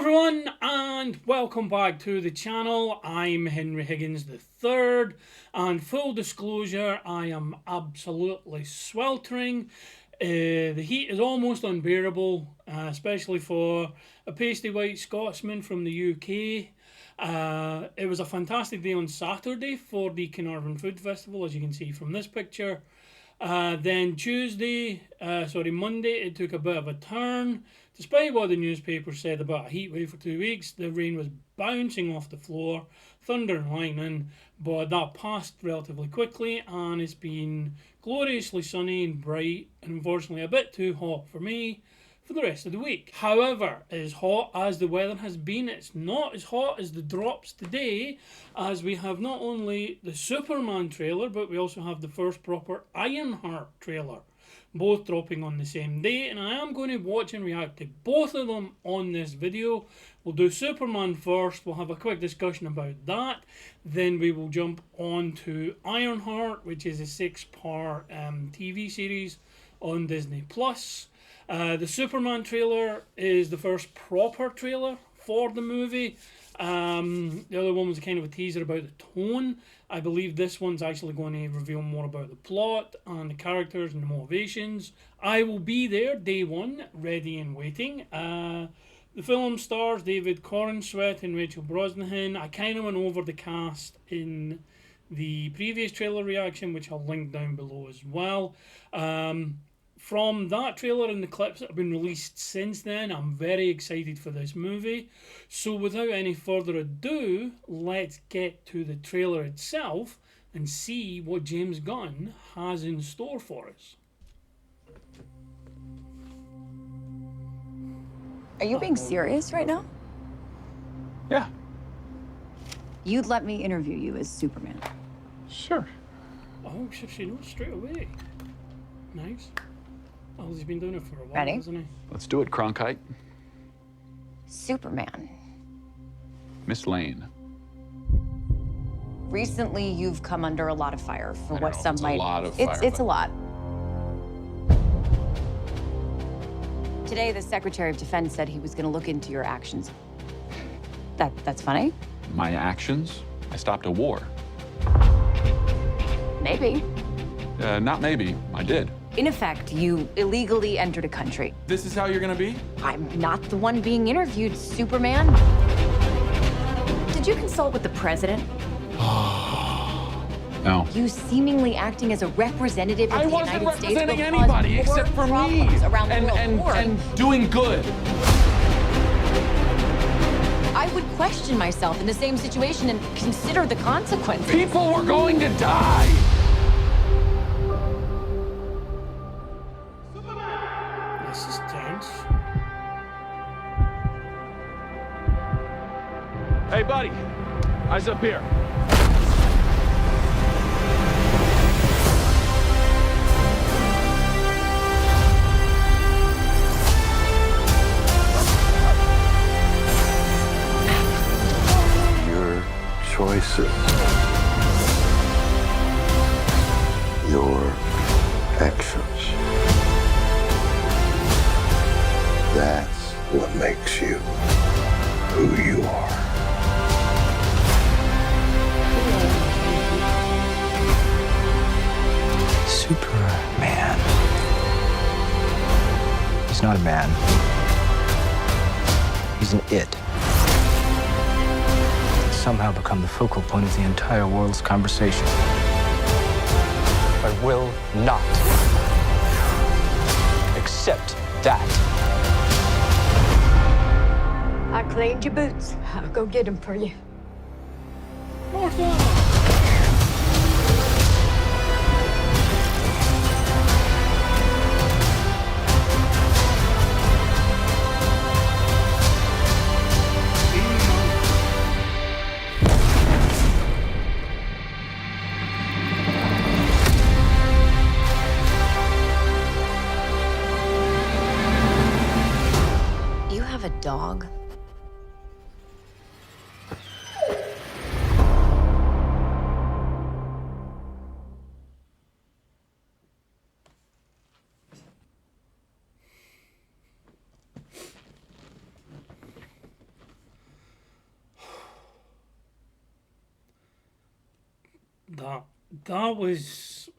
everyone, and welcome back to the channel. I'm Henry Higgins III, and full disclosure, I am absolutely sweltering. The heat is almost unbearable, especially for a pasty white Scotsman from the UK. It was a fantastic day on Saturday for the Carnarvon Food Festival, as you can see from this picture. Then Monday, it took a bit of a turn. Despite what the newspaper said about a heat wave for 2 weeks, the rain was bouncing off the floor, thunder and lightning, but that passed relatively quickly, and it's been gloriously sunny and bright, and unfortunately a bit too hot for me for the rest of the week. However, as hot as the weather has been, it's not as hot as the drops today, as we have not only the Superman trailer, but we also have the first proper Ironheart trailer, both dropping on the same day, and I am going to watch and react to both of them on this video. We'll do Superman first, we'll have a quick discussion about that, then we will jump on to Ironheart, which is a 6-part TV series on Disney+. The Superman trailer is the first proper trailer for the movie. The other one was kind of a teaser about the tone. I believe this one's actually going to reveal more about the plot and the characters and the motivations. I will be there day one, ready and waiting. The film stars David Corenswet and Rachel Brosnahan. I kind of went over the cast in the previous trailer reaction, which I'll link down below as well. From that trailer and the clips that have been released since then, I'm very excited for this movie. So without any further ado, let's get to the trailer itself and see what James Gunn has in store for us. Are you being serious right now? Yeah. You'd let me interview you as Superman. Sure. Oh, she knows straight away. Nice. Well, he's been doing it for a while, Ready? hasn't he? Let's do it, Cronkite. Superman. Miss Lane. Recently, you've come under a lot of fire for I what know, some it's a might. lot of it's fire, a lot. Today, the Secretary of Defense said he was going to look into your actions. That's funny. My actions? I stopped a war. Maybe. Not maybe. I did. In effect, you illegally entered a country. This is how you're gonna be? I'm not the one being interviewed, Superman. Did you consult with the president? No. You seemingly acting as a representative of I the wasn't United States representing will cause anybody more except for me. problems around the world. And doing good. I would question myself in the same situation and consider the consequences. People were going to die. This is tense. Hey, buddy. Eyes up here. Your choices, your actions. That's what makes you who you are. Superman. He's not a man. He's an it. He's somehow become the focal point of the entire world's conversation. I will not accept that. I cleaned your boots. I'll go get them for you. Martha! You have a dog? That was...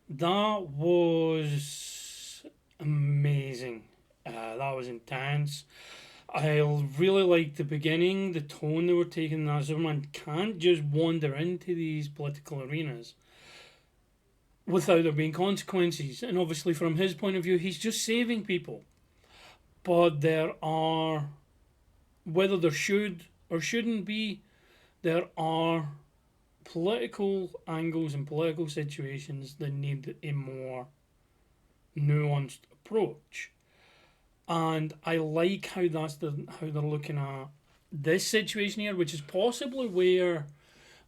That was amazing. That was intense. I really liked the beginning, the tone they were taking. That Superman can't just wander into these political arenas without there being consequences. And obviously, from his point of view, he's just saving people. But there are, whether there should or shouldn't be, there are political angles and political situations that need a more nuanced approach. And I like how how they're looking at this situation here, which is possibly where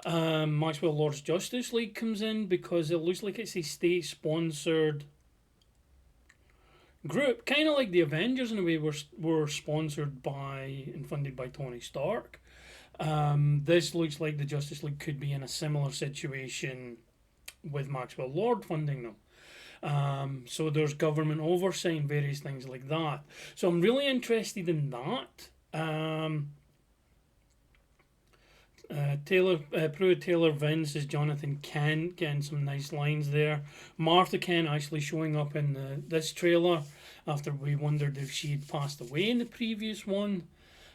Maxwell Lord's Justice League comes in, because it looks like it's a state-sponsored group, kind of like the Avengers in a way were sponsored by and funded by Tony Stark. This looks like the Justice League could be in a similar situation with Maxwell Lord funding them. So there's government oversight and various things like that. So I'm really interested in that. Pruitt Taylor Vince is Jonathan Kent, getting some nice lines there. Martha Kent actually showing up in this trailer after we wondered if she had passed away in the previous one.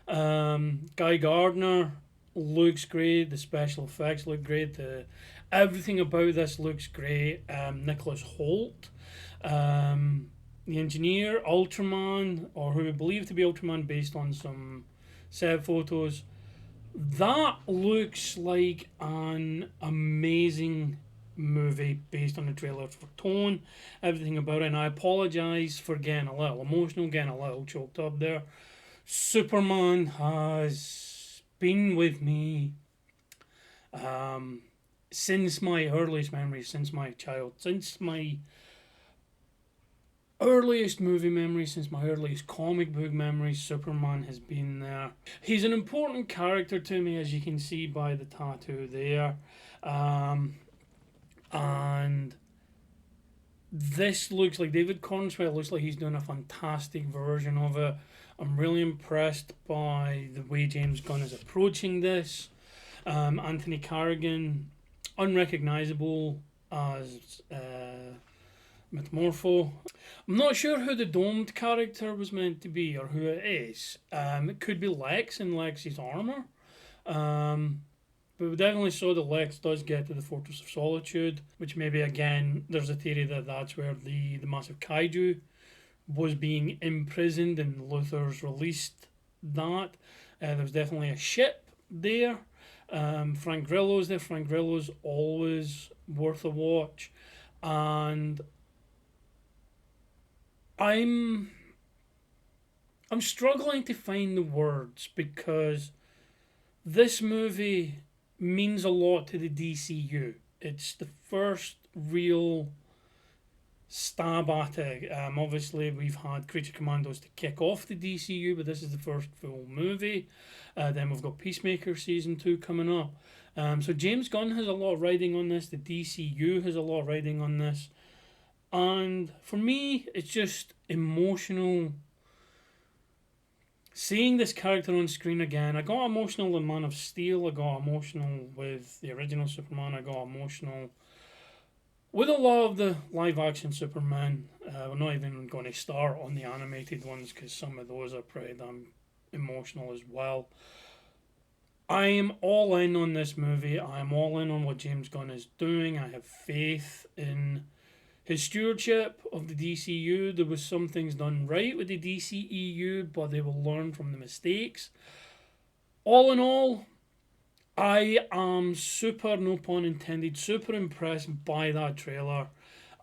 Guy Gardner looks great. The special effects look great. Everything about this looks great. Nicholas Hoult, the engineer, Ultraman, or who we believe to be Ultraman based on some set photos. That looks like an amazing movie based on the trailer for tone, everything about it. And I apologise for getting a little emotional, getting a little choked up there. Superman has been with me since my earliest memories, since my earliest movie memories, since my earliest comic book memories. Superman has been there. He's an important character to me, as you can see by the tattoo there. And this looks like David Corenswet looks like he's doing a fantastic version of it. I'm really impressed by the way James Gunn is approaching this. Anthony Carrigan, unrecognizable as Metamorpho. I'm not sure who the domed character was meant to be or who it is. It could be Lex in Lex's armor. But we definitely saw that Lex does get to the Fortress of Solitude, which maybe, again, there's a theory that that's where the massive kaiju was being imprisoned and Luthor's released that. There was definitely a ship there. Frank Grillo's there. Frank Grillo's always worth a watch. And I'm struggling to find the words, because this movie means a lot to the DCU. It's the first real stab at it. Obviously, we've had Creature Commandos to kick off the DCU, but this is the first full movie. Then we've got Peacemaker Season 2 coming up. So James Gunn has a lot riding on this. The DCU has a lot riding on this. And for me, it's just emotional. Seeing this character on screen again, I got emotional in Man of Steel. I got emotional with the original Superman. I got emotional with a lot of the live-action Superman. We're not even going to start on the animated ones, because some of those are pretty damn emotional as well. I am all in on this movie. I am all in on what James Gunn is doing. I have faith in his stewardship of the DCU. There was some things done right with the DCEU, but they will learn from the mistakes. All in all, I am super, no pun intended, super impressed by that trailer.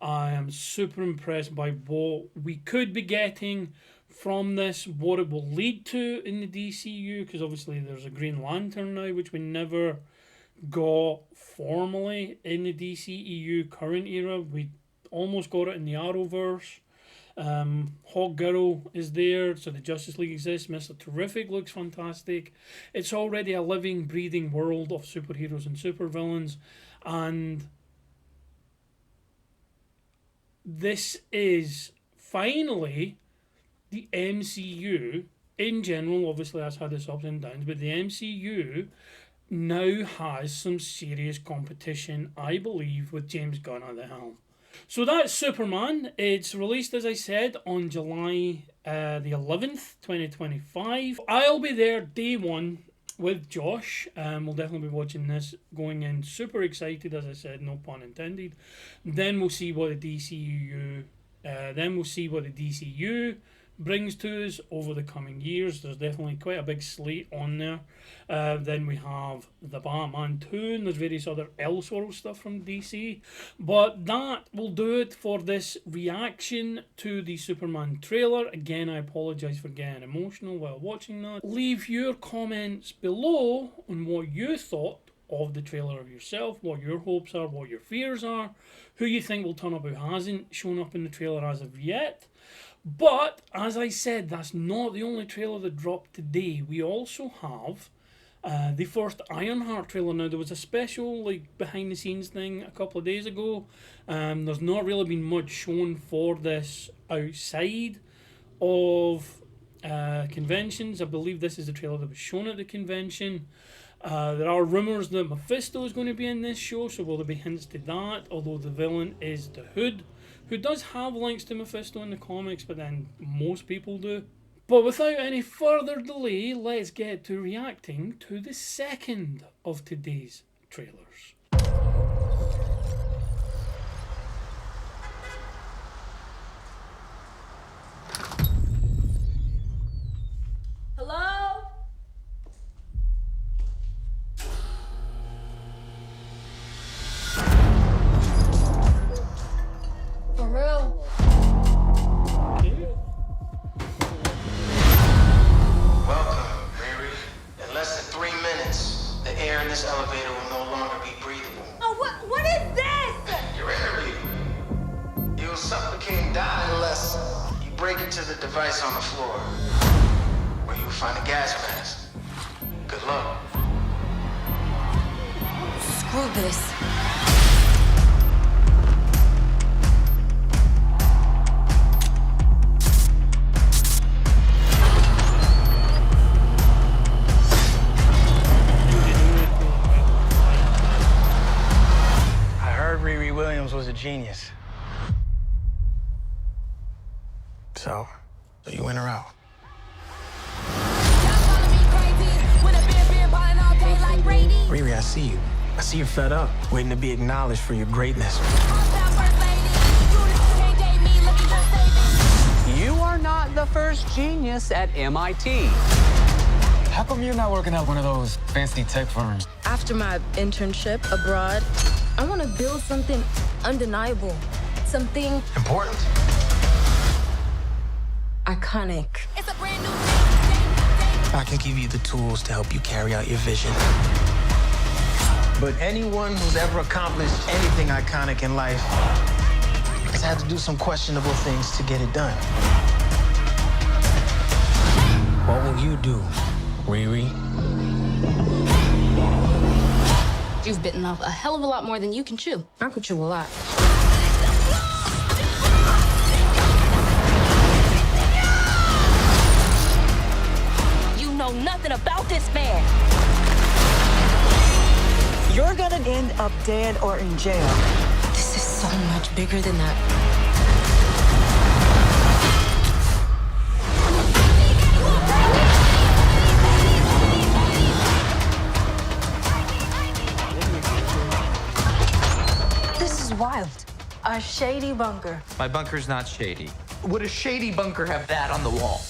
I am super impressed by what we could be getting from this, what it will lead to in the DCU, because obviously there's a Green Lantern now, which we never got formally in the DCEU current era. We almost got it in the Arrowverse. Hawk Girl is there, so the Justice League exists. Mr. Terrific looks fantastic. It's already a living, breathing world of superheroes and supervillains. And this is finally the MCU in general. Obviously that's had its ups and downs, but the MCU now has some serious competition, I believe, with James Gunn at the helm. So that's Superman. It's released, as I said, on July the 11th, 2025. I'll be there day one with Josh. We'll definitely be watching this, going in super excited, as I said, no pun intended. Then we'll see what the DCU brings to us over the coming years. There's definitely quite a big slate on there. Then we have the Batman 2, and there's various other Elseworld stuff from DC. But that will do it for this reaction to the Superman trailer. Again, I apologise for getting emotional while watching that. Leave your comments below on what you thought of the trailer yourself, what your hopes are, what your fears are, who you think will turn up, who hasn't shown up in the trailer as of yet. But, as I said, that's not the only trailer that dropped today. We also have the first Ironheart trailer. Now, there was a special, like, behind-the-scenes thing a couple of days ago. There's not really been much shown for this outside of conventions. I believe this is the trailer that was shown at the convention. There are rumours that Mephisto is going to be in this show, so will there be hints to that? Although the villain is the Hood, who does have links to Mephisto in the comics, but then most people do. But without any further delay, let's get to reacting to the second of today's trailers. Hello? For real? Welcome, Riri. In less than 3 minutes, the air in this elevator will no longer be breathable. Oh, what is this? Your interview. You'll suffocate and die unless you break into the device on the floor, where you'll find a gas mask. Good luck. Screw this. Was a genius. So you in or out? Riri, I see you. I see you're fed up, waiting to be acknowledged for your greatness. You are not the first genius at MIT. How come you're not working at one of those fancy tech firms? After my internship abroad, I want to build something undeniable. Something important. Iconic. It's a brand new I can give you the tools to help you carry out your vision. But anyone who's ever accomplished anything iconic in life has had to do some questionable things to get it done. What will you do, Riri? You've bitten off a hell of a lot more than you can chew. I could chew a lot. You know nothing about this man. You're gonna end up dead or in jail. This is so much bigger than that. Wild. A shady bunker. My bunker's not shady. Would a shady bunker have that on the wall?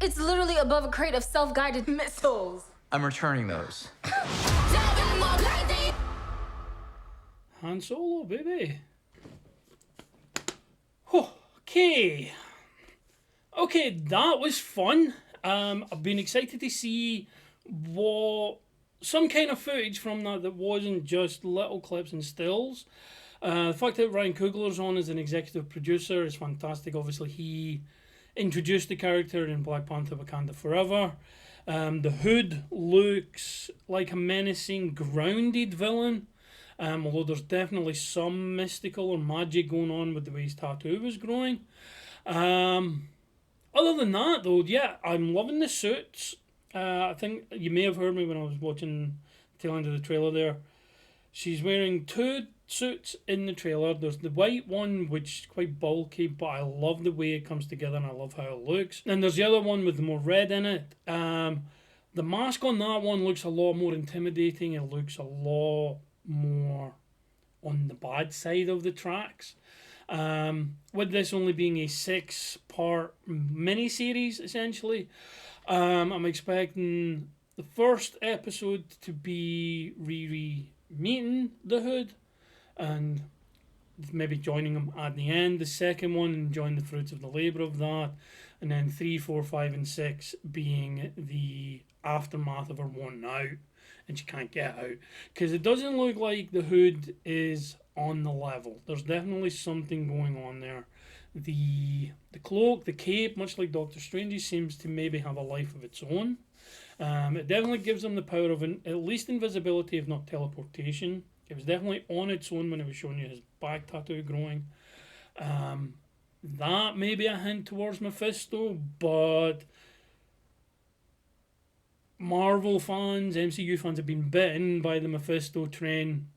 It's literally above a crate of self-guided missiles. I'm returning those. Han Solo, baby. Okay. Okay, that was fun. I've been excited to see some kind of footage from that wasn't just little clips and stills. The fact that Ryan Coogler's on as an executive producer is fantastic. Obviously, he introduced the character in Black Panther Wakanda Forever. The Hood looks like a menacing, grounded villain. although there's definitely some mystical or magic going on with the way his tattoo was growing. Other than that, though, yeah, I'm loving the suits. I think you may have heard me when I was watching the tail end of the trailer there. She's wearing 2 suits in the trailer. There's the white one, which is quite bulky, but I love the way it comes together and I love how it looks. And there's the other one with more red in it. The mask on that one looks a lot more intimidating. It looks a lot more on the bad side of the tracks. With this only being a 6-part mini-series, essentially, I'm expecting the first episode to be Riri meeting the Hood and maybe joining him at the end. The second one, enjoying the fruits of the labour of that. And then 3, 4, 5, and 6 being the aftermath of her wanting out and she can't get out. Because it doesn't look like the Hood is on the level. There's definitely something going on there. The cloak, the cape, much like Doctor Strange, seems to maybe have a life of its own. It definitely gives them the power of at least invisibility, if not teleportation. It was definitely on its own when it was showing you his back tattoo growing. That may be a hint towards Mephisto, but Marvel fans, MCU fans have been bitten by the Mephisto train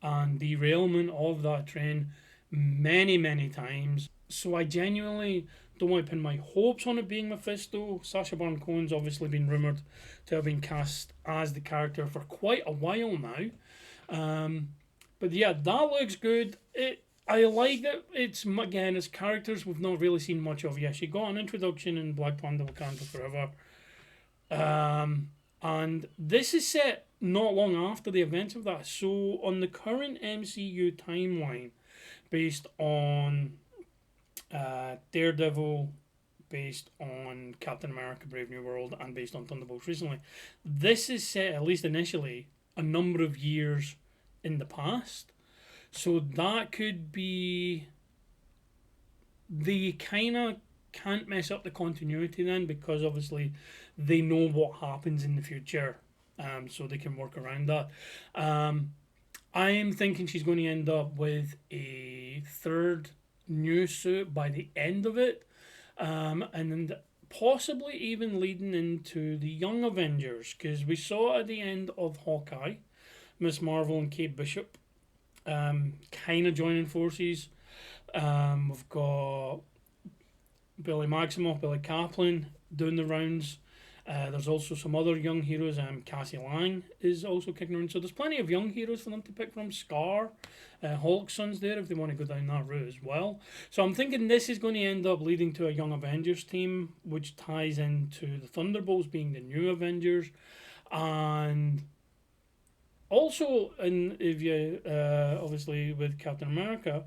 and derailment of that train many, many times. So I genuinely don't want to pin my hopes on it being Mephisto. Sacha Baron Cohen's obviously been rumoured to have been cast as the character for quite a while now. But yeah, that looks good. I like that it's characters we've not really seen much of yet. She got an introduction in Black Panther Wakanda Forever. And this is set not long after the events of that. So on the current MCU timeline, based on Daredevil, based on Captain America Brave New World, and based on Thunderbolts recently, this is set, at least initially, a number of years in the past. So that could be... They kind of can't mess up the continuity then, because obviously they know what happens in the future, so they can work around that. I am thinking she's going to end up with a 3rd new suit by the end of it, and then possibly even leading into the Young Avengers, because we saw at the end of Hawkeye, Miss Marvel and Kate Bishop kind of joining forces. We've got Billy Maximoff, Billy Kaplan doing the rounds. There's also some other young heroes. Cassie Lang is also kicking around. So there's plenty of young heroes for them to pick from. Scar, Hulk's son's there if they want to go down that route as well. So I'm thinking this is going to end up leading to a Young Avengers team, which ties into the Thunderbolts being the new Avengers. And also, if you obviously with Captain America,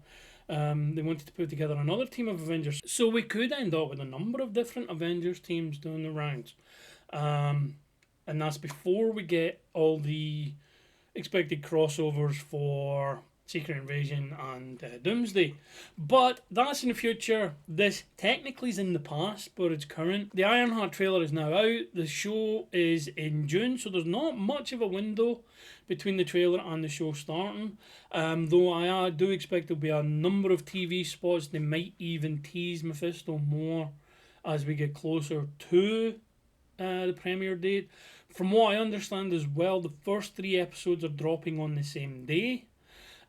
they wanted to put together another team of Avengers. So we could end up with a number of different Avengers teams doing the rounds. And that's before we get all the expected crossovers for Secret Invasion and Doomsday. But that's in the future. This technically is in the past, but it's current. The Ironheart trailer is now out. The show is in June, so there's not much of a window between the trailer and the show starting. Though I do expect there'll be a number of TV spots. They might even tease Mephisto more as we get closer to the premiere date. From what I understand as well, the first 3 episodes are dropping on the same day.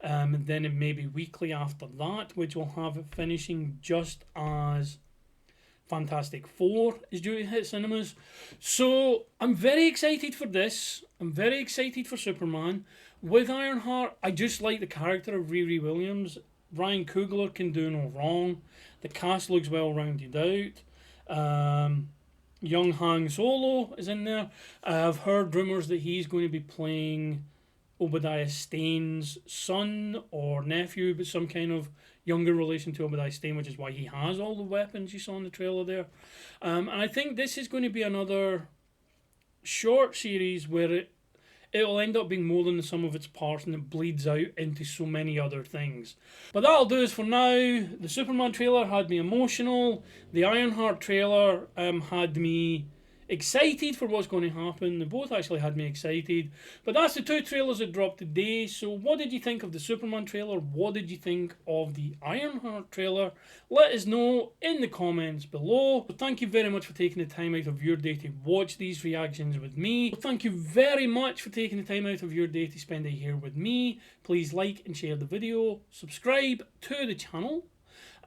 And then it may be weekly after that, which will have it finishing just as Fantastic Four is due to hit cinemas. So I'm very excited for this. I'm very excited for Superman. With Ironheart, I just like the character of Riri Williams. Ryan Coogler can do no wrong. The cast looks well rounded out. Young Han Solo is in there. I've heard rumours that he's going to be playing Obadiah Stane's son or nephew, but some kind of younger relation to Obadiah Stane, which is why he has all the weapons you saw in the trailer there. And I think this is going to be another short series where it'll end up being more than the sum of its parts, and it bleeds out into so many other things. But that'll do us for now. The Superman trailer had me emotional. The Ironheart trailer had me excited for what's going to happen. They both actually had me excited. But that's the two trailers that dropped today. So what did you think of the Superman trailer? What did you think of the Ironheart trailer? Let us know in the comments below. So thank you very much for taking the time out of your day to watch these reactions with me. So thank you very much for taking the time out of your day to spend it here with me. Please like and share the video. Subscribe to the channel.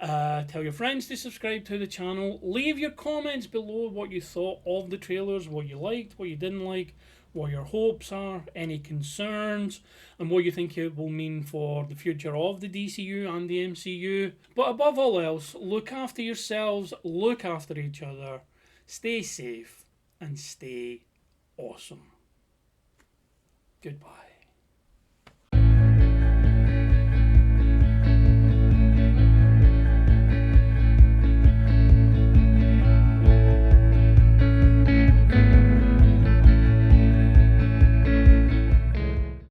Tell your friends to subscribe to the channel. Leave your comments below what you thought of the trailers, what you liked, what you didn't like, what your hopes are, any concerns, and what you think it will mean for the future of the DCU and the MCU. But above all else, look after yourselves, look after each other, stay safe, and stay awesome. Goodbye.